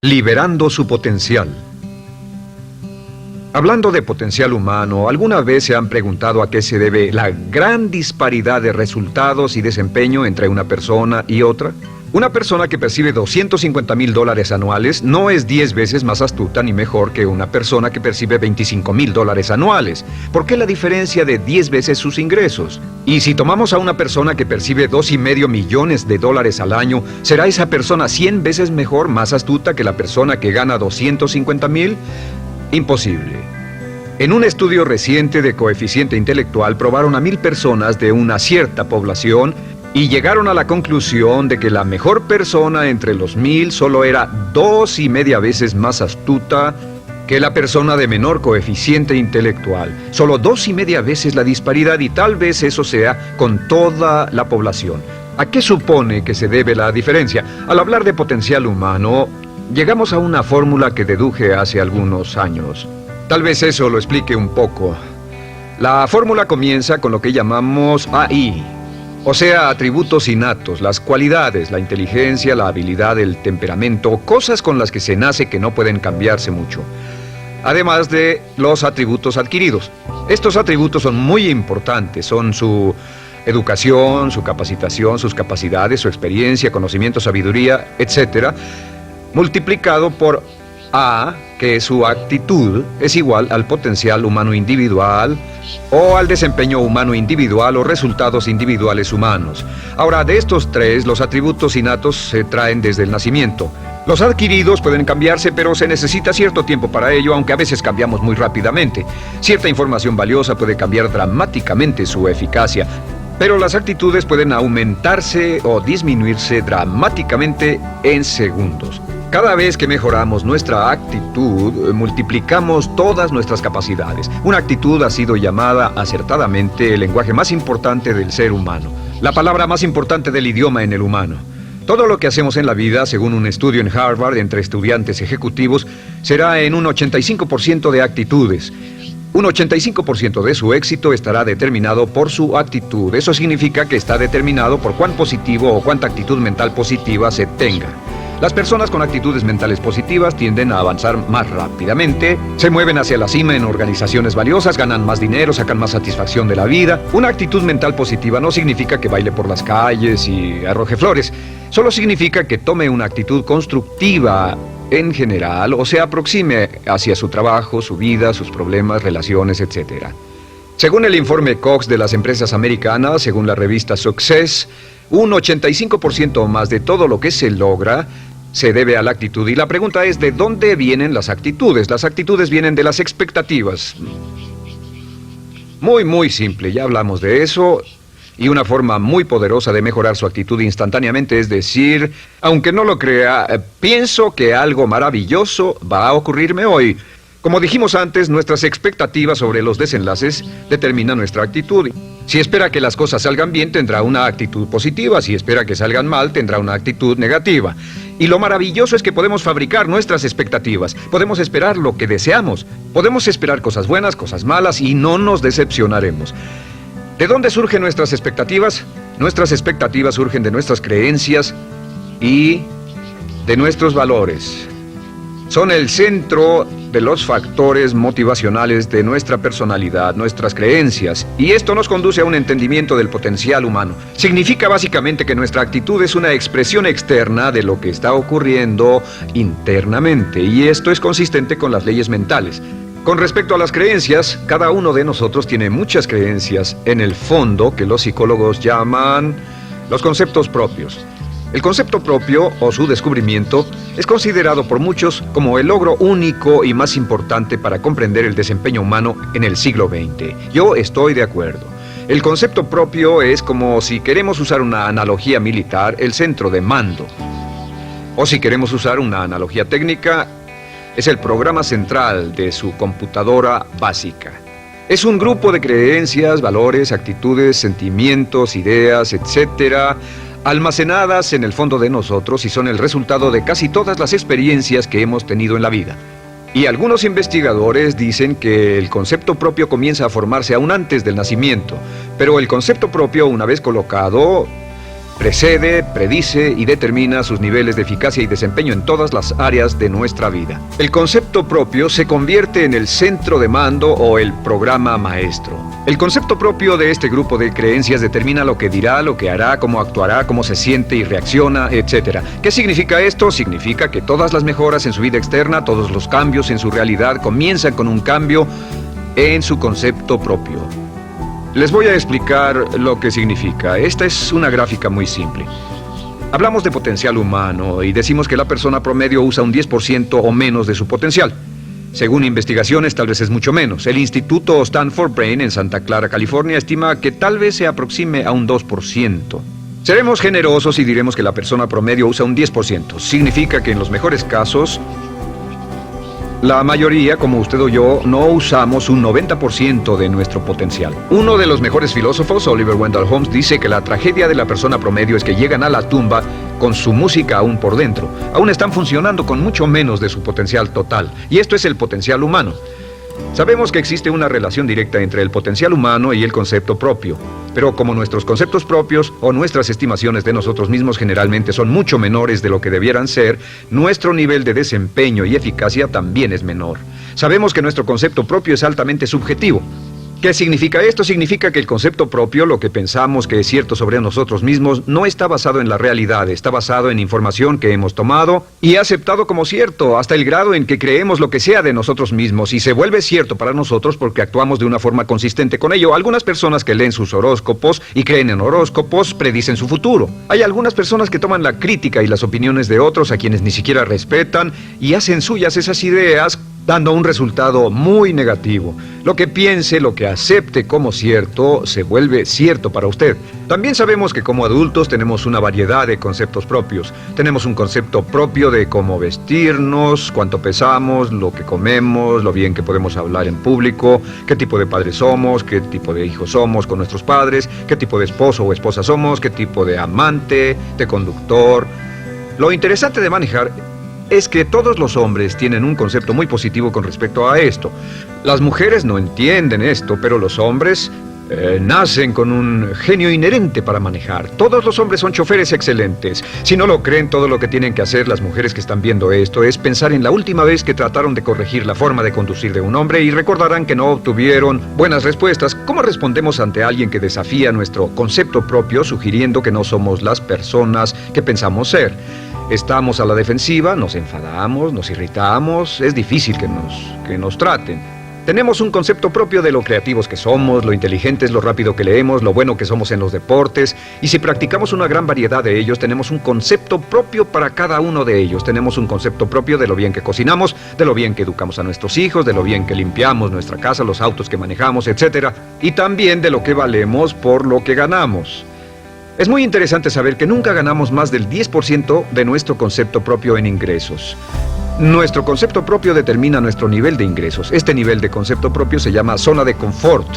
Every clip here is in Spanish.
Liberando su potencial. Hablando de potencial humano, ¿alguna vez se han preguntado a qué se debe la gran disparidad de resultados y desempeño entre una persona y otra? Una persona que percibe $250,000 anuales no es 10 veces más astuta ni mejor que una persona que percibe $25,000 anuales. ¿Por qué la diferencia de 10 veces sus ingresos? Y si tomamos a una persona que percibe $2,5 millones al año, ¿será esa persona 100 veces mejor, más astuta que la persona que gana $250,000? Imposible. En un estudio reciente de coeficiente intelectual probaron a 1,000 personas de una cierta población y llegaron a la conclusión de que la mejor persona entre los 1,000 solo era 2,5 veces más astuta que la persona de menor coeficiente intelectual. Solo 2,5 veces la disparidad, y tal vez eso sea con toda la población. ¿A qué supone que se debe la diferencia? Al hablar de potencial humano, llegamos a una fórmula que deduje hace algunos años. Tal vez eso lo explique un poco. La fórmula comienza con lo que llamamos AI, o sea, atributos innatos, las cualidades, la inteligencia, la habilidad, el temperamento, cosas con las que se nace que no pueden cambiarse mucho. Además de los atributos adquiridos. Estos atributos son muy importantes, son su educación, su capacitación, sus capacidades, su experiencia, conocimiento, sabiduría, etc., multiplicado por A, que es su actitud, es igual al potencial humano individual o al desempeño humano individual o resultados individuales humanos. Ahora, de estos tres, los atributos innatos se traen desde el nacimiento. Los adquiridos pueden cambiarse, pero se necesita cierto tiempo para ello, aunque a veces cambiamos muy rápidamente. Cierta información valiosa puede cambiar dramáticamente su eficacia, pero las actitudes pueden aumentarse o disminuirse dramáticamente en segundos. Cada vez que mejoramos nuestra actitud, multiplicamos todas nuestras capacidades. Una actitud ha sido llamada acertadamente el lenguaje más importante del ser humano, la palabra más importante del idioma en el humano. Todo lo que hacemos en la vida, según un estudio en Harvard entre estudiantes ejecutivos, será en un 85% de actitudes. Un 85% de su éxito estará determinado por su actitud. Eso significa que está determinado por cuán positivo o cuánta actitud mental positiva se tenga. Las personas con actitudes mentales positivas tienden a avanzar más rápidamente, se mueven hacia la cima en organizaciones valiosas, ganan más dinero, sacan más satisfacción de la vida. Una actitud mental positiva no significa que baile por las calles y arroje flores. Solo significa que tome una actitud constructiva en general o se aproxime hacia su trabajo, su vida, sus problemas, relaciones, etc. Según el informe Cox de las empresas americanas, según la revista Success, un 85% o más de todo lo que se logra se debe a la actitud. Y la pregunta es, ¿de dónde vienen las actitudes? Las actitudes vienen de las expectativas. Muy simple, ya hablamos de eso. Y una forma muy poderosa de mejorar su actitud instantáneamente es decir, aunque no lo crea, pienso que algo maravilloso va a ocurrirme hoy. Como dijimos antes, nuestras expectativas sobre los desenlaces determinan nuestra actitud. Si espera que las cosas salgan bien, tendrá una actitud positiva. Si espera que salgan mal, tendrá una actitud negativa. Y lo maravilloso es que podemos fabricar nuestras expectativas. Podemos esperar lo que deseamos. Podemos esperar cosas buenas, cosas malas, y no nos decepcionaremos. ¿De dónde surgen nuestras expectativas? Nuestras expectativas surgen de nuestras creencias y de nuestros valores. Son el centro de los factores motivacionales de nuestra personalidad, nuestras creencias, y esto nos conduce a un entendimiento del potencial humano. Significa básicamente que nuestra actitud es una expresión externa de lo que está ocurriendo internamente, y esto es consistente con las leyes mentales. Con respecto a las creencias, cada uno de nosotros tiene muchas creencias en el fondo que los psicólogos llaman los conceptos propios. El concepto propio, o su descubrimiento, es considerado por muchos como el logro único y más importante para comprender el desempeño humano en el siglo XX. Yo estoy de acuerdo. El concepto propio es como, si queremos usar una analogía militar, el centro de mando. O si queremos usar una analogía técnica, es el programa central de su computadora básica. Es un grupo de creencias, valores, actitudes, sentimientos, ideas, etcétera, almacenadas en el fondo de nosotros y son el resultado de casi todas las experiencias que hemos tenido en la vida. Y algunos investigadores dicen que el concepto propio comienza a formarse aún antes del nacimiento, pero el concepto propio, una vez colocado, Precede, predice y determina sus niveles de eficacia y desempeño en todas las áreas de nuestra vida. El concepto propio se convierte en el centro de mando o el programa maestro. El concepto propio de este grupo de creencias determina lo que dirá, lo que hará, cómo actuará, cómo se siente y reacciona, etc. ¿Qué significa esto? Significa que todas las mejoras en su vida externa, todos los cambios en su realidad comienzan con un cambio en su concepto propio. Les voy a explicar lo que significa. Esta es una gráfica muy simple. Hablamos de potencial humano y decimos que la persona promedio usa un 10% o menos de su potencial. Según investigaciones, tal vez es mucho menos. El Instituto Stanford Brain en Santa Clara, California, estima que tal vez se aproxime a un 2%. Seremos generosos y diremos que la persona promedio usa un 10%. Significa que en los mejores casos, la mayoría, como usted o yo, no usamos un 90% de nuestro potencial. Uno de los mejores filósofos, Oliver Wendell Holmes, dice que la tragedia de la persona promedio es que llegan a la tumba con su música aún por dentro. Aún están funcionando con mucho menos de su potencial total. Y esto es el potencial humano. Sabemos que existe una relación directa entre el potencial humano y el concepto propio. Pero como nuestros conceptos propios o nuestras estimaciones de nosotros mismos generalmente son mucho menores de lo que debieran ser, nuestro nivel de desempeño y eficacia también es menor. Sabemos que nuestro concepto propio es altamente subjetivo. ¿Qué significa esto? Significa que el concepto propio, lo que pensamos que es cierto sobre nosotros mismos, no está basado en la realidad, está basado en información que hemos tomado y aceptado como cierto, hasta el grado en que creemos lo que sea de nosotros mismos y se vuelve cierto para nosotros porque actuamos de una forma consistente con ello. Algunas personas que leen sus horóscopos y creen en horóscopos predicen su futuro. Hay algunas personas que toman la crítica y las opiniones de otros a quienes ni siquiera respetan y hacen suyas esas ideas, dando un resultado muy negativo. Lo que piense, lo que acepte como cierto, se vuelve cierto para usted. También sabemos que como adultos tenemos una variedad de conceptos propios. Tenemos un concepto propio de cómo vestirnos, cuánto pesamos, lo que comemos, lo bien que podemos hablar en público, qué tipo de padres somos, qué tipo de hijos somos con nuestros padres, qué tipo de esposo o esposa somos, qué tipo de amante, de conductor. Lo interesante de manejar es que todos los hombres tienen un concepto muy positivo con respecto a esto. Las mujeres no entienden esto, pero los hombres nacen con un genio inherente para manejar. Todos los hombres son choferes excelentes. Si no lo creen, todo lo que tienen que hacer las mujeres que están viendo esto es pensar en la última vez que trataron de corregir la forma de conducir de un hombre y recordarán que no obtuvieron buenas respuestas. ¿Cómo respondemos ante alguien que desafía nuestro concepto propio, sugiriendo que no somos las personas que pensamos ser? Estamos a la defensiva, nos enfadamos, nos irritamos, es difícil que nos traten. Tenemos un concepto propio de lo creativos que somos, lo inteligentes, lo rápido que leemos, lo bueno que somos en los deportes, y si practicamos una gran variedad de ellos, tenemos un concepto propio para cada uno de ellos. Tenemos un concepto propio de lo bien que cocinamos, de lo bien que educamos a nuestros hijos, de lo bien que limpiamos nuestra casa, los autos que manejamos, etc. Y también de lo que valemos por lo que ganamos. Es muy interesante saber que nunca ganamos más del 10% de nuestro concepto propio en ingresos. Nuestro concepto propio determina nuestro nivel de ingresos. Este nivel de concepto propio se llama zona de confort.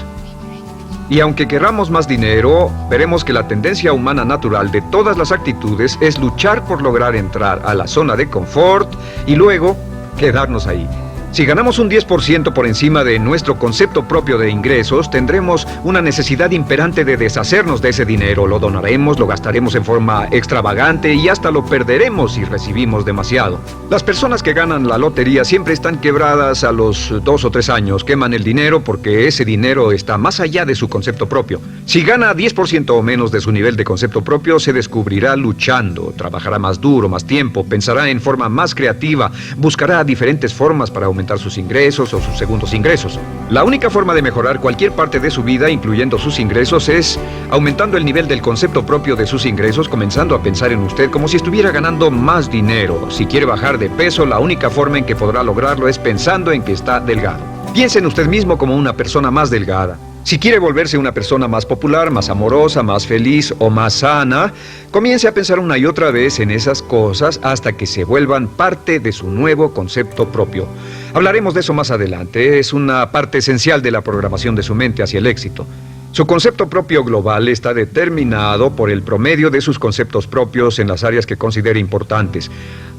Y aunque querramos más dinero, veremos que la tendencia humana natural de todas las actitudes es luchar por lograr entrar a la zona de confort y luego quedarnos ahí. Si ganamos un 10% por encima de nuestro concepto propio de ingresos, tendremos una necesidad imperante de deshacernos de ese dinero. Lo donaremos, lo gastaremos en forma extravagante y hasta lo perderemos si recibimos demasiado. Las personas que ganan la lotería siempre están quebradas a los 2 o 3 años. Queman el dinero porque ese dinero está más allá de su concepto propio. Si gana 10% o menos de su nivel de concepto propio, se descubrirá luchando, trabajará más duro, más tiempo, pensará en forma más creativa, buscará diferentes formas para aumentar sus ingresos o sus segundos ingresos. La única forma de mejorar cualquier parte de su vida, incluyendo sus ingresos, es aumentando el nivel del concepto propio de sus ingresos, comenzando a pensar en usted como si estuviera ganando más dinero. Si quiere bajar de peso, la única forma en que podrá lograrlo es pensando en que está delgado. Piense en usted mismo como una persona más delgada. Si quiere volverse una persona más popular, más amorosa, más feliz o más sana, comience a pensar una y otra vez en esas cosas hasta que se vuelvan parte de su nuevo concepto propio. Hablaremos de eso más adelante. Es una parte esencial de la programación de su mente hacia el éxito. Su concepto propio global está determinado por el promedio de sus conceptos propios en las áreas que considere importantes.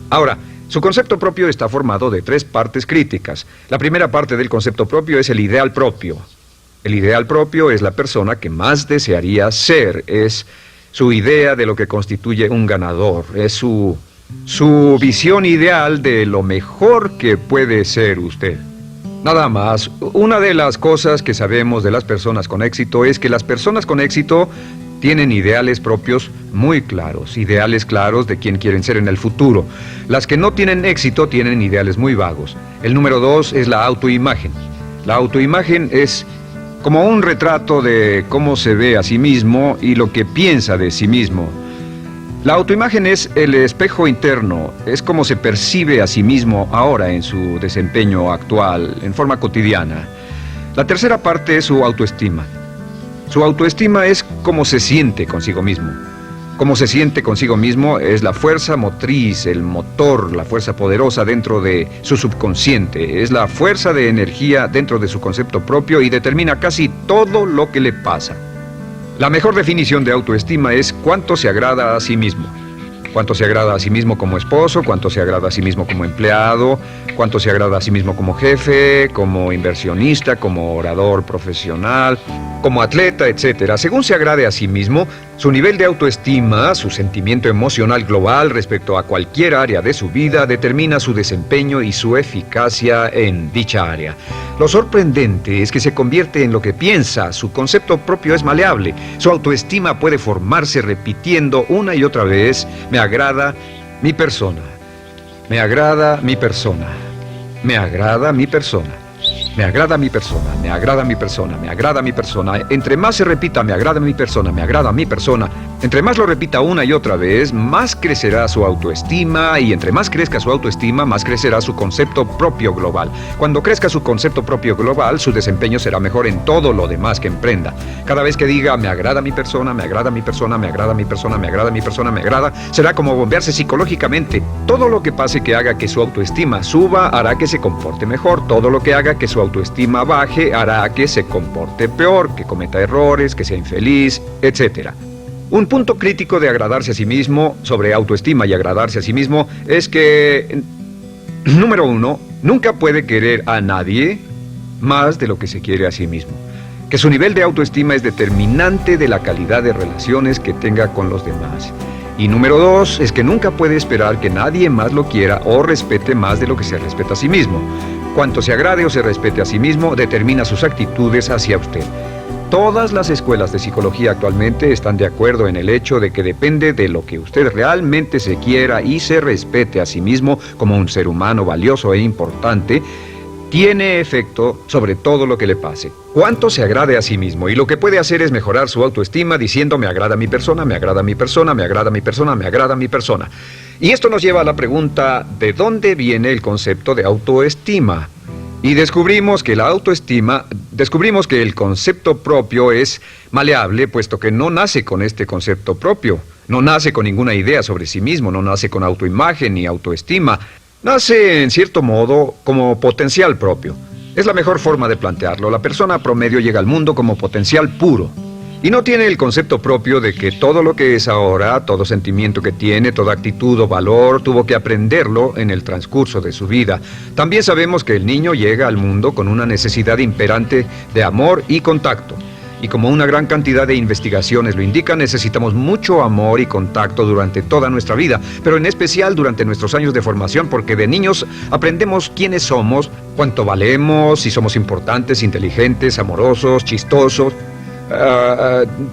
Ahora, su concepto propio está formado de 3 partes críticas. La primera parte del concepto propio es el ideal propio. El ideal propio es la persona que más desearía ser, es su idea de lo que constituye un ganador, es su visión ideal de lo mejor que puede ser usted. Nada más, una de las cosas que sabemos de las personas con éxito es que las personas con éxito tienen ideales propios muy claros, ideales claros de quién quieren ser en el futuro. Las que no tienen éxito tienen ideales muy vagos. El número 2 es la autoimagen. La autoimagen es como un retrato de cómo se ve a sí mismo y lo que piensa de sí mismo. La autoimagen es el espejo interno, es como se percibe a sí mismo ahora en su desempeño actual, en forma cotidiana. La tercera parte es su autoestima. Su autoestima es cómo se siente consigo mismo. Cómo se siente consigo mismo es la fuerza motriz, el motor, la fuerza poderosa dentro de su subconsciente. Es la fuerza de energía dentro de su concepto propio y determina casi todo lo que le pasa. La mejor definición de autoestima es cuánto se agrada a sí mismo. Cuánto se agrada a sí mismo como esposo, cuánto se agrada a sí mismo como empleado, cuánto se agrada a sí mismo como jefe, como inversionista, como orador profesional, como atleta, etc. Según se agrade a sí mismo, su nivel de autoestima, su sentimiento emocional global respecto a cualquier área de su vida determina su desempeño y su eficacia en dicha área. Lo sorprendente es que se convierte en lo que piensa, su concepto propio es maleable, su autoestima puede formarse repitiendo una y otra vez: me agrada mi persona, me agrada mi persona, me agrada mi persona. Me agrada mi persona, me agrada mi persona, me agrada mi persona. Entre más se repita me agrada mi persona, me agrada mi persona, entre más lo repita una y otra vez, más crecerá su autoestima, y entre más crezca su autoestima, más crecerá su concepto propio global. Cuando crezca su concepto propio global, su desempeño será mejor en todo lo demás que emprenda. Cada vez que diga me agrada mi persona, me agrada mi persona, me agrada mi persona, me agrada mi persona, me agrada, será como bombearse psicológicamente. Todo lo que pase que haga que su autoestima suba hará que se comporte mejor. Todo lo que haga que su autoestima baje hará que se comporte peor, que cometa errores, que sea infeliz, etc. Un punto crítico de agradarse a sí mismo, sobre autoestima y agradarse a sí mismo, es que, número 1, nunca puede querer a nadie más de lo que se quiere a sí mismo. Que su nivel de autoestima es determinante de la calidad de relaciones que tenga con los demás. Y número 2 es que nunca puede esperar que nadie más lo quiera o respete más de lo que se respeta a sí mismo. Cuanto se agrade o se respete a sí mismo determina sus actitudes hacia usted. Todas las escuelas de psicología actualmente están de acuerdo en el hecho de que depende de lo que usted realmente se quiera y se respete a sí mismo como un ser humano valioso e importante, tiene efecto sobre todo lo que le pase. Cuánto se agrade a sí mismo, y lo que puede hacer es mejorar su autoestima diciendo me agrada mi persona, me agrada mi persona, me agrada mi persona, me agrada mi persona. Y esto nos lleva a la pregunta, ¿de dónde viene el concepto de autoestima? Y descubrimos que el concepto propio es maleable, puesto que no nace con este concepto propio, no nace con ninguna idea sobre sí mismo, no nace con autoimagen ni autoestima. Nace, en cierto modo, como potencial propio. Es la mejor forma de plantearlo. La persona promedio llega al mundo como potencial puro. Y no tiene el concepto propio de que todo lo que es ahora, todo sentimiento que tiene, toda actitud o valor, tuvo que aprenderlo en el transcurso de su vida. También sabemos que el niño llega al mundo con una necesidad imperante de amor y contacto. Y como una gran cantidad de investigaciones lo indican, necesitamos mucho amor y contacto durante toda nuestra vida, pero en especial durante nuestros años de formación, porque de niños aprendemos quiénes somos, cuánto valemos, si somos importantes, inteligentes, amorosos, chistosos.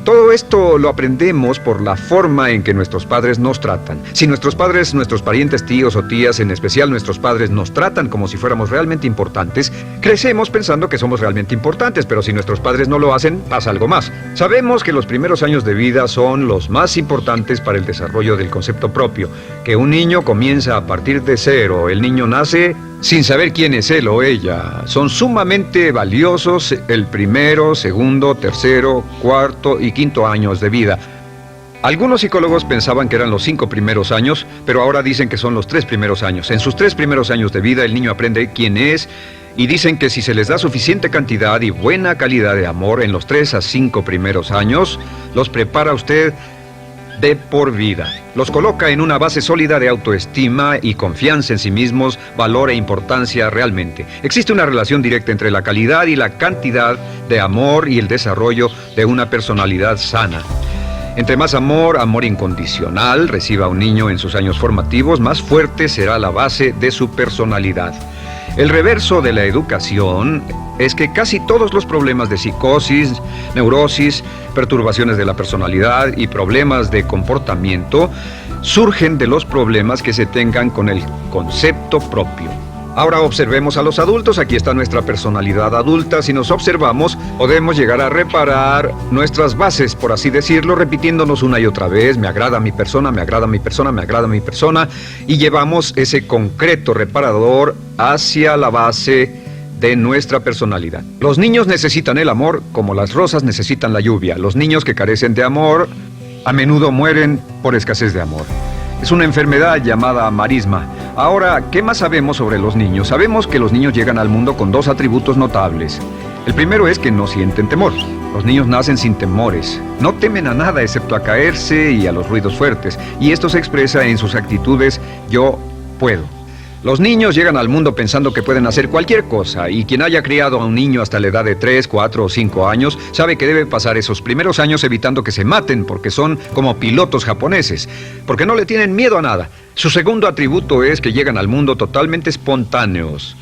Todo esto lo aprendemos por la forma en que nuestros padres nos tratan. Si nuestros padres, nuestros parientes, tíos o tías, en especial nuestros padres, nos tratan como si fuéramos realmente importantes, crecemos pensando que somos realmente importantes, pero si nuestros padres no lo hacen, pasa algo más. Sabemos que los primeros años de vida son los más importantes para el desarrollo del concepto propio, que un niño comienza a partir de cero. El niño nace sin saber quién es él o ella. Son sumamente valiosos el primero, segundo, tercero, cuarto y quinto años de vida. Algunos psicólogos pensaban que eran los 5 primeros años, pero ahora dicen que son los 3 primeros años. En sus 3 primeros años de vida el niño aprende quién es, y dicen que si se les da suficiente cantidad y buena calidad de amor en los 3 a 5 primeros años, los prepara usted de por vida. Los coloca en una base sólida de autoestima y confianza en sí mismos, valor e importancia realmente. Existe una relación directa entre la calidad y la cantidad de amor y el desarrollo de una personalidad sana. Entre más amor, amor incondicional, reciba un niño en sus años formativos, más fuerte será la base de su personalidad. El reverso de la educación es que casi todos los problemas de psicosis, neurosis, perturbaciones de la personalidad y problemas de comportamiento surgen de los problemas que se tengan con el concepto propio. Ahora observemos a los adultos. Aquí está nuestra personalidad adulta. Si nos observamos, podemos llegar a reparar nuestras bases, por así decirlo, repitiéndonos una y otra vez: me agrada mi persona, me agrada mi persona, me agrada mi persona, y llevamos ese concreto reparador hacia la base de nuestra personalidad. Los niños necesitan el amor como las rosas necesitan la lluvia. Los niños que carecen de amor a menudo mueren por escasez de amor. Es una enfermedad llamada marisma. Ahora, ¿qué más sabemos sobre los niños? Sabemos que los niños llegan al mundo con dos atributos notables. El primero es que no sienten temor. Los niños nacen sin temores. No temen a nada excepto a caerse y a los ruidos fuertes. Y esto se expresa en sus actitudes: yo puedo. Los niños llegan al mundo pensando que pueden hacer cualquier cosa, y quien haya criado a un niño hasta la edad de 3, 4 o 5 años sabe que debe pasar esos primeros años evitando que se maten, porque son como pilotos japoneses, porque no le tienen miedo a nada. Su segundo atributo es que llegan al mundo totalmente espontáneos.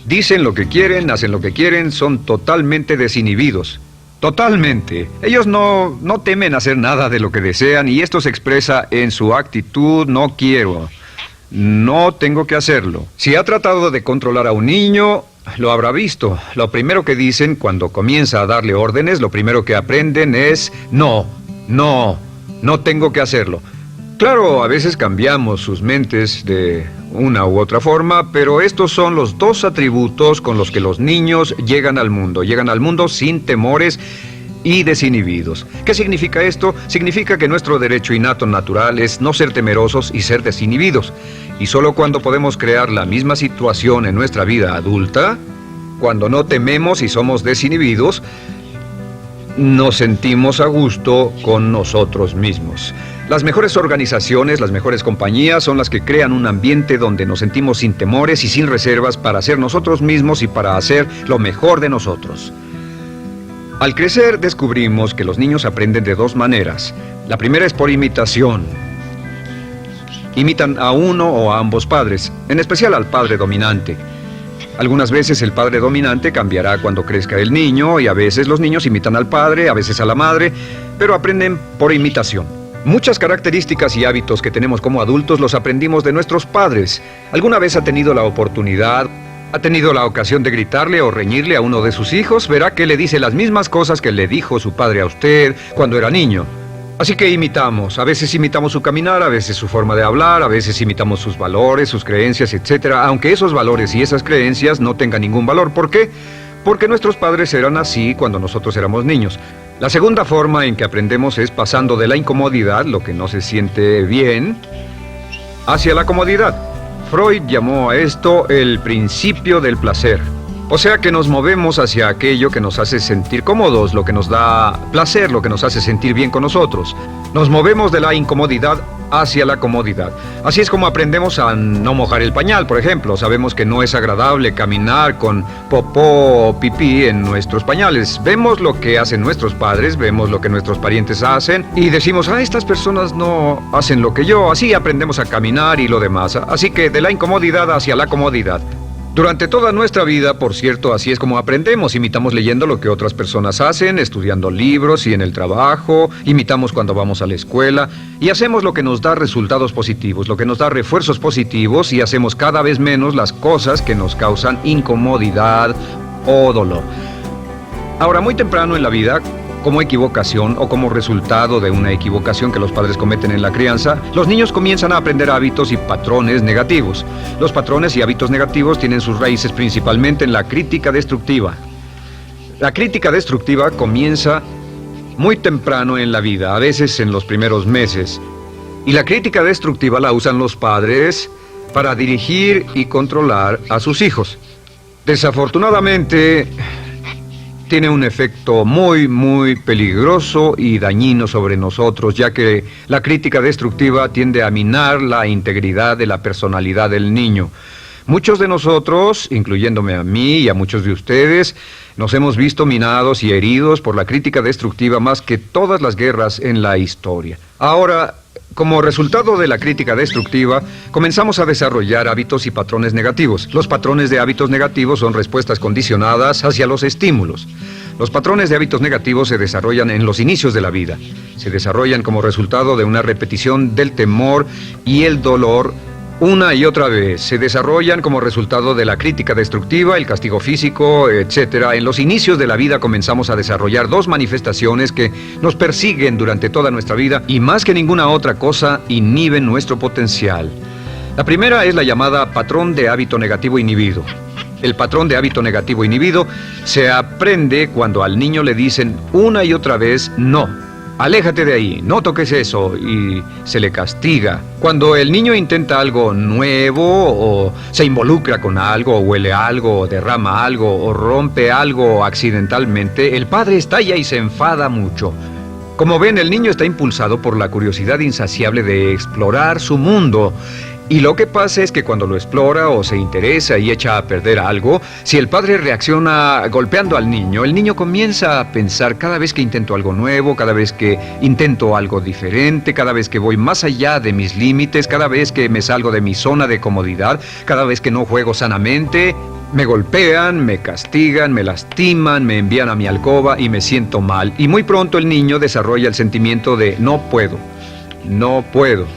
Dicen lo que quieren, hacen lo que quieren, son totalmente desinhibidos. Totalmente. Ellos no temen hacer nada de lo que desean, y esto se expresa en su actitud: no quiero. No tengo que hacerlo. Si ha tratado de controlar a un niño, lo habrá visto. Lo primero que dicen cuando comienza a darle órdenes, lo primero que aprenden es: no tengo que hacerlo. Claro, a veces cambiamos sus mentes de una u otra forma, pero estos son los dos atributos con los que los niños llegan al mundo. Llegan al mundo sin temores y desinhibidos. ¿Qué significa esto? Significa que nuestro derecho innato natural es no ser temerosos y ser desinhibidos. Y solo cuando podemos crear la misma situación en nuestra vida adulta, cuando no tememos y somos desinhibidos, nos sentimos a gusto con nosotros mismos. Las mejores organizaciones, las mejores compañías son las que crean un ambiente donde nos sentimos sin temores y sin reservas para ser nosotros mismos y para hacer lo mejor de nosotros. Al crecer descubrimos que los niños aprenden de dos maneras. La primera es por imitación. Imitan a uno o a ambos padres, en especial al padre dominante. Algunas veces el padre dominante cambiará cuando crezca el niño, y a veces los niños imitan al padre, a veces a la madre, pero aprenden por imitación. Muchas características y hábitos que tenemos como adultos los aprendimos de nuestros padres. ¿Alguna vez ha tenido la oportunidad, ha tenido la ocasión de gritarle o reñirle a uno de sus hijos? Verá que le dice las mismas cosas que le dijo su padre a usted cuando era niño. Así que imitamos. A veces imitamos su caminar, a veces su forma de hablar, a veces imitamos sus valores, sus creencias, etc. Aunque esos valores y esas creencias no tengan ningún valor. ¿Por qué? Porque nuestros padres eran así cuando nosotros éramos niños. La segunda forma en que aprendemos es pasando de la incomodidad, lo que no se siente bien, hacia la comodidad. Freud llamó a esto el principio del placer. O sea que nos movemos hacia aquello que nos hace sentir cómodos, lo que nos da placer, lo que nos hace sentir bien con nosotros. Nos movemos de la incomodidad hacia la comodidad. Así es como aprendemos a no mojar el pañal, por ejemplo. Sabemos que no es agradable caminar con popó o pipí en nuestros pañales. Vemos lo que hacen nuestros padres, vemos lo que nuestros parientes hacen y decimos: estas personas no hacen lo que yo. Así aprendemos a caminar y lo demás. Así que de la incomodidad hacia la comodidad. Durante toda nuestra vida, por cierto, así es como aprendemos. Imitamos leyendo lo que otras personas hacen, estudiando libros y en el trabajo, imitamos cuando vamos a la escuela y hacemos lo que nos da resultados positivos, lo que nos da refuerzos positivos, y hacemos cada vez menos las cosas que nos causan incomodidad o dolor. Ahora, muy temprano en la vida, como equivocación o como resultado de una equivocación que los padres cometen en la crianza, los niños comienzan a aprender hábitos y patrones negativos. Los patrones y hábitos negativos tienen sus raíces principalmente en la crítica destructiva. La crítica destructiva comienza muy temprano en la vida, a veces en los primeros meses. Y la crítica destructiva la usan los padres para dirigir y controlar a sus hijos. Desafortunadamente, tiene un efecto muy peligroso y dañino sobre nosotros, ya que la crítica destructiva tiende a minar la integridad de la personalidad del niño. Muchos de nosotros, incluyéndome a mí y a muchos de ustedes, nos hemos visto minados y heridos por la crítica destructiva más que todas las guerras en la historia. Ahora, como resultado de la crítica destructiva, comenzamos a desarrollar hábitos y patrones negativos. Los patrones de hábitos negativos son respuestas condicionadas hacia los estímulos. Los patrones de hábitos negativos se desarrollan en los inicios de la vida. Se desarrollan como resultado de una repetición del temor y el dolor una y otra vez. Se desarrollan como resultado de la crítica destructiva, el castigo físico, etc. En los inicios de la vida comenzamos a desarrollar dos manifestaciones que nos persiguen durante toda nuestra vida y más que ninguna otra cosa inhiben nuestro potencial. La primera es la llamada patrón de hábito negativo inhibido. El patrón de hábito negativo inhibido se aprende cuando al niño le dicen una y otra vez no. Aléjate de ahí, no toques eso, y se le castiga. Cuando el niño intenta algo nuevo, o se involucra con algo, o huele algo, o derrama algo, o rompe algo accidentalmente, el padre estalla y se enfada mucho. Como ven, el niño está impulsado por la curiosidad insaciable de explorar su mundo. Y lo que pasa es que cuando lo explora o se interesa y echa a perder algo, si el padre reacciona golpeando al niño, el niño comienza a pensar cada vez que intento algo nuevo, cada vez que intento algo diferente, cada vez que voy más allá de mis límites, cada vez que me salgo de mi zona de comodidad, cada vez que no juego sanamente, me golpean, me castigan, me lastiman, me envían a mi alcoba y me siento mal. Y muy pronto el niño desarrolla el sentimiento de no puedo, no puedo.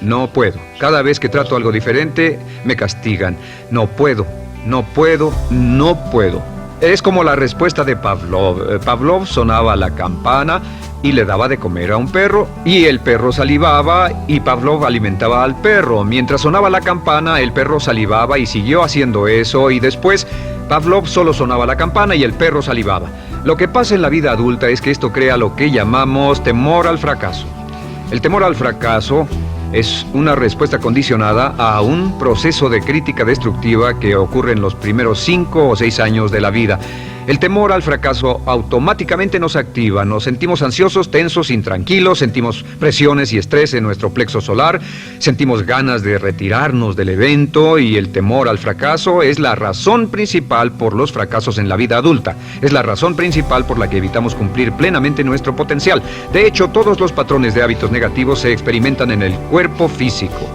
No puedo. Cada vez que trato algo diferente, me castigan. No puedo, no puedo, no puedo. Es como la respuesta de Pavlov. Pavlov sonaba la campana y le daba de comer a un perro, y el perro salivaba y Pavlov alimentaba al perro. Mientras sonaba la campana, el perro salivaba y siguió haciendo eso, y después Pavlov solo sonaba la campana y el perro salivaba. Lo que pasa en la vida adulta es que esto crea lo que llamamos temor al fracaso. El temor al fracaso es una respuesta condicionada a un proceso de crítica destructiva que ocurre en los primeros 5 o 6 años de la vida. El temor al fracaso automáticamente nos activa, nos sentimos ansiosos, tensos, intranquilos, sentimos presiones y estrés en nuestro plexo solar, sentimos ganas de retirarnos del evento, y el temor al fracaso es la razón principal por los fracasos en la vida adulta. Es la razón principal por la que evitamos cumplir plenamente nuestro potencial. De hecho, todos los patrones de hábitos negativos se experimentan en el cuerpo físico.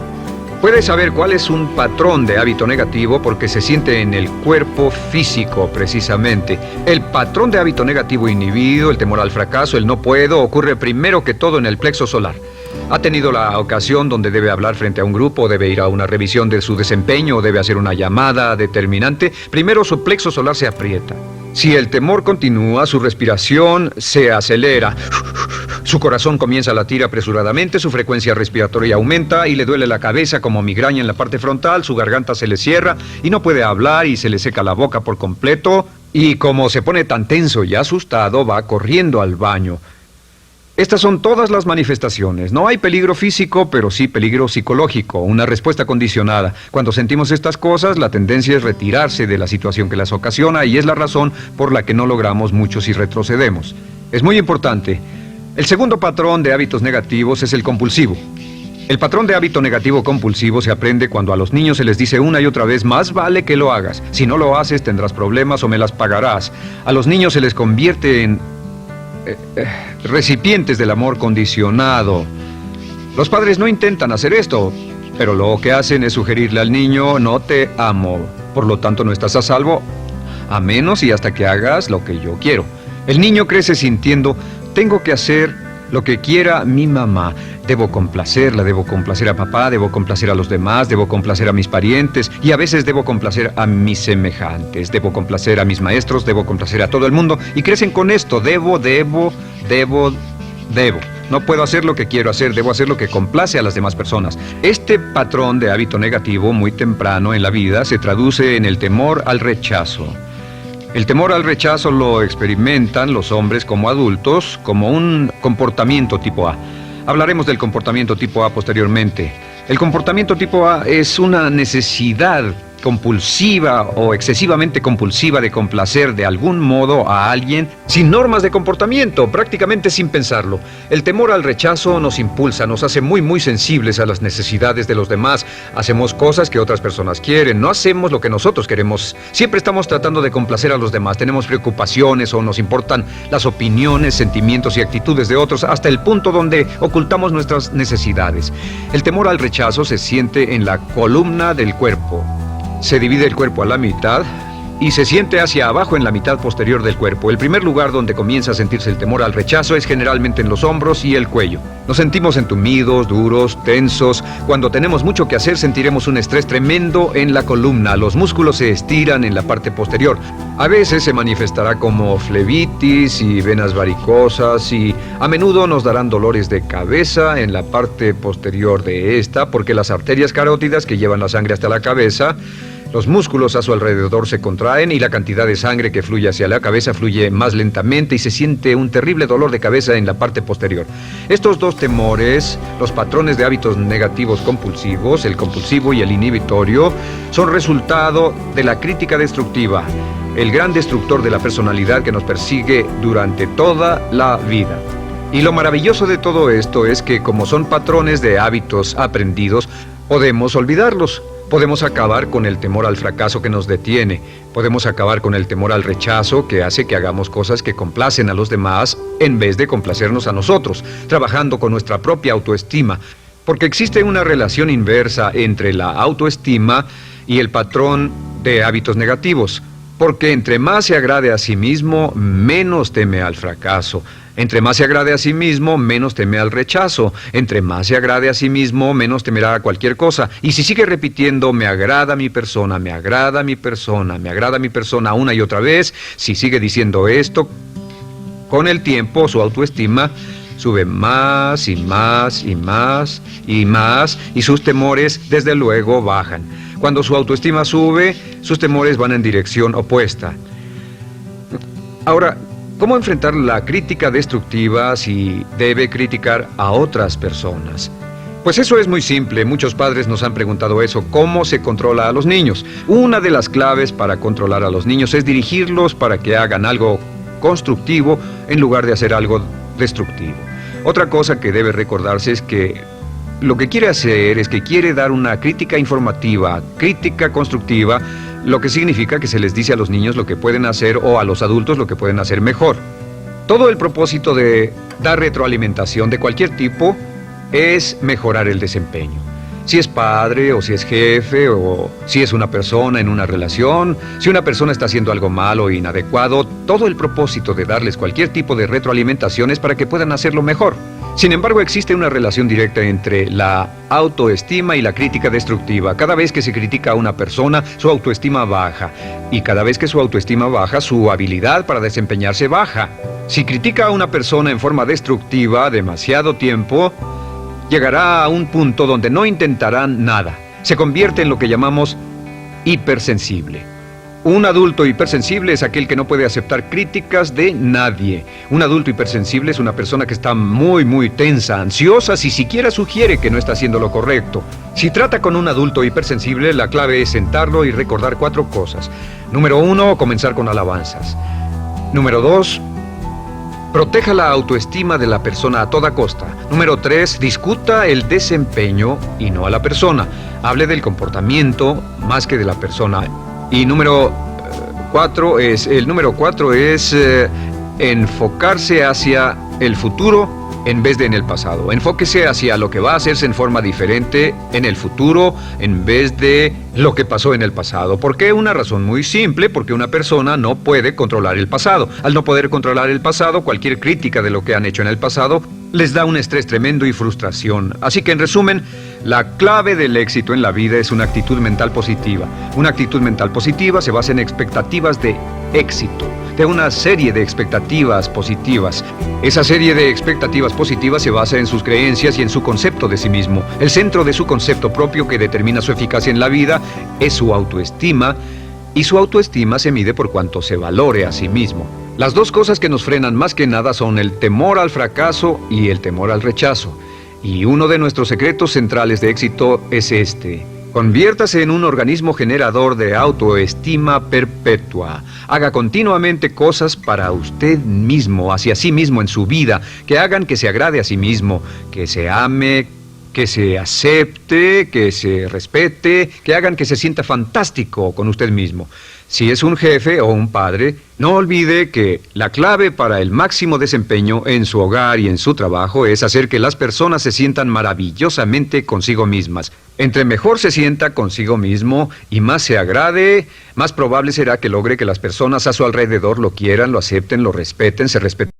Puedes saber cuál es un patrón de hábito negativo porque se siente en el cuerpo físico, precisamente. El patrón de hábito negativo inhibido, el temor al fracaso, el no puedo, ocurre primero que todo en el plexo solar. ¿Ha tenido la ocasión donde debe hablar frente a un grupo, debe ir a una revisión de su desempeño o debe hacer una llamada determinante? Primero su plexo solar se aprieta. Si el temor continúa, su respiración se acelera. Su corazón comienza a latir apresuradamente, su frecuencia respiratoria aumenta y le duele la cabeza como migraña en la parte frontal, su garganta se le cierra y no puede hablar y se le seca la boca por completo. Y como se pone tan tenso y asustado, va corriendo al baño. Estas son todas las manifestaciones. No hay peligro físico, pero sí peligro psicológico, una respuesta condicionada. Cuando sentimos estas cosas, la tendencia es retirarse de la situación que las ocasiona y es la razón por la que no logramos mucho si retrocedemos. Es muy importante. El segundo patrón de hábitos negativos es el compulsivo. El patrón de hábito negativo compulsivo se aprende cuando a los niños se les dice una y otra vez, más vale que lo hagas. Si no lo haces, tendrás problemas o me las pagarás. A los niños se les convierte en recipientes del amor condicionado. Los padres no intentan hacer esto, pero lo que hacen es sugerirle al niño, no te amo, por lo tanto no estás a salvo, a menos y hasta que hagas lo que yo quiero. El niño crece sintiendo, tengo que hacer lo que quiera mi mamá. Debo complacerla, debo complacer a papá, debo complacer a los demás, debo complacer a mis parientes y a veces debo complacer a mis semejantes, debo complacer a mis maestros, debo complacer a todo el mundo y crecen con esto, debo. No puedo hacer lo que quiero hacer, debo hacer lo que complace a las demás personas. Este patrón de hábito negativo muy temprano en la vida se traduce en el temor al rechazo. El temor al rechazo lo experimentan los hombres como adultos como un comportamiento tipo A. Hablaremos del comportamiento tipo A posteriormente. El comportamiento tipo A es una necesidad compulsiva o excesivamente compulsiva de complacer de algún modo a alguien sin normas de comportamiento, prácticamente sin pensarlo. El temor al rechazo nos impulsa, nos hace muy sensibles a las necesidades de los demás. Hacemos cosas que otras personas quieren, no hacemos lo que nosotros queremos. Siempre estamos tratando de complacer a los demás. Tenemos preocupaciones o nos importan las opiniones, sentimientos y actitudes de otros hasta el punto donde ocultamos nuestras necesidades. El temor al rechazo se siente en la columna del cuerpo. Se divide el cuerpo a la mitad y se siente hacia abajo en la mitad posterior del cuerpo. El primer lugar donde comienza a sentirse el temor al rechazo es generalmente en los hombros y el cuello. Nos sentimos entumidos, duros, tensos. Cuando tenemos mucho que hacer sentiremos un estrés tremendo en la columna. Los músculos se estiran en la parte posterior. A veces se manifestará como flebitis y venas varicosas y a menudo nos darán dolores de cabeza en la parte posterior de esta porque las arterias carótidas que llevan la sangre hasta la cabeza, los músculos a su alrededor se contraen y la cantidad de sangre que fluye hacia la cabeza fluye más lentamente y se siente un terrible dolor de cabeza en la parte posterior. Estos dos temores, los patrones de hábitos negativos compulsivos, el compulsivo y el inhibitorio, son resultado de la crítica destructiva, el gran destructor de la personalidad que nos persigue durante toda la vida. Y lo maravilloso de todo esto es que como son patrones de hábitos aprendidos, podemos olvidarlos. Podemos acabar con el temor al fracaso que nos detiene. Podemos acabar con el temor al rechazo que hace que hagamos cosas que complacen a los demás en vez de complacernos a nosotros, trabajando con nuestra propia autoestima. Porque existe una relación inversa entre la autoestima y el patrón de hábitos negativos. Porque entre más se agrade a sí mismo, menos teme al fracaso. Entre más se agrade a sí mismo, menos teme al rechazo. Entre más se agrade a sí mismo, menos temerá a cualquier cosa. Y si sigue repitiendo, me agrada mi persona, me agrada mi persona, me agrada mi persona una y otra vez, si sigue diciendo esto, con el tiempo su autoestima sube más y más y más y más y sus temores desde luego bajan. Cuando su autoestima sube, sus temores van en dirección opuesta. Ahora, ¿cómo enfrentar la crítica destructiva si debe criticar a otras personas? Pues eso es muy simple. Muchos padres nos han preguntado eso. ¿Cómo se controla a los niños? Una de las claves para controlar a los niños es dirigirlos para que hagan algo constructivo en lugar de hacer algo destructivo. Otra cosa que debe recordarse es que lo que quiere hacer es que quiere dar una crítica informativa, crítica constructiva, lo que significa que se les dice a los niños lo que pueden hacer o a los adultos lo que pueden hacer mejor. Todo el propósito de dar retroalimentación de cualquier tipo es mejorar el desempeño. Si es padre o si es jefe o si es una persona en una relación, si una persona está haciendo algo malo o inadecuado, todo el propósito de darles cualquier tipo de retroalimentación es para que puedan hacerlo mejor. Sin embargo, existe una relación directa entre la autoestima y la crítica destructiva. Cada vez que se critica a una persona, su autoestima baja. Y cada vez que su autoestima baja, su habilidad para desempeñarse baja. Si critica a una persona en forma destructiva demasiado tiempo, llegará a un punto donde no intentarán nada. Se convierte en lo que llamamos hipersensible. Un adulto hipersensible es aquel que no puede aceptar críticas de nadie. Un adulto hipersensible es una persona que está muy tensa, ansiosa, si siquiera sugiere que no está haciendo lo correcto. Si trata con un adulto hipersensible, la clave es sentarlo y recordar 4 cosas. Número 1, comenzar con alabanzas. Número 2, proteja la autoestima de la persona a toda costa. Número 3, discuta el desempeño y no a la persona. Hable del comportamiento más que de la persona. Y número 4 es enfocarse hacia el futuro en vez de en el pasado. Enfóquese hacia lo que va a hacerse en forma diferente en el futuro en vez de lo que pasó en el pasado. ¿Por qué? Una razón muy simple, porque una persona no puede controlar el pasado. Al no poder controlar el pasado, cualquier crítica de lo que han hecho en el pasado les da un estrés tremendo y frustración. Así que en resumen, la clave del éxito en la vida es una actitud mental positiva. Una actitud mental positiva se basa en expectativas de éxito, de una serie de expectativas positivas. Esa serie de expectativas positivas se basa en sus creencias y en su concepto de sí mismo. El centro de su concepto propio que determina su eficacia en la vida es su autoestima, y su autoestima se mide por cuanto se valore a sí mismo. Las dos cosas que nos frenan más que nada son el temor al fracaso y el temor al rechazo. Y uno de nuestros secretos centrales de éxito es este: Conviértase en un organismo generador de autoestima perpetua. Haga continuamente cosas para usted mismo, hacia sí mismo en su vida, que hagan que se agrade a sí mismo, que se ame, que se acepte, que se respete, que hagan que se sienta fantástico con usted mismo. Si es un jefe o un padre, no olvide que la clave para el máximo desempeño en su hogar y en su trabajo es hacer que las personas se sientan maravillosamente consigo mismas. Entre mejor se sienta consigo mismo y más se agrade, más probable será que logre que las personas a su alrededor lo quieran, lo acepten, lo respeten, se respeten.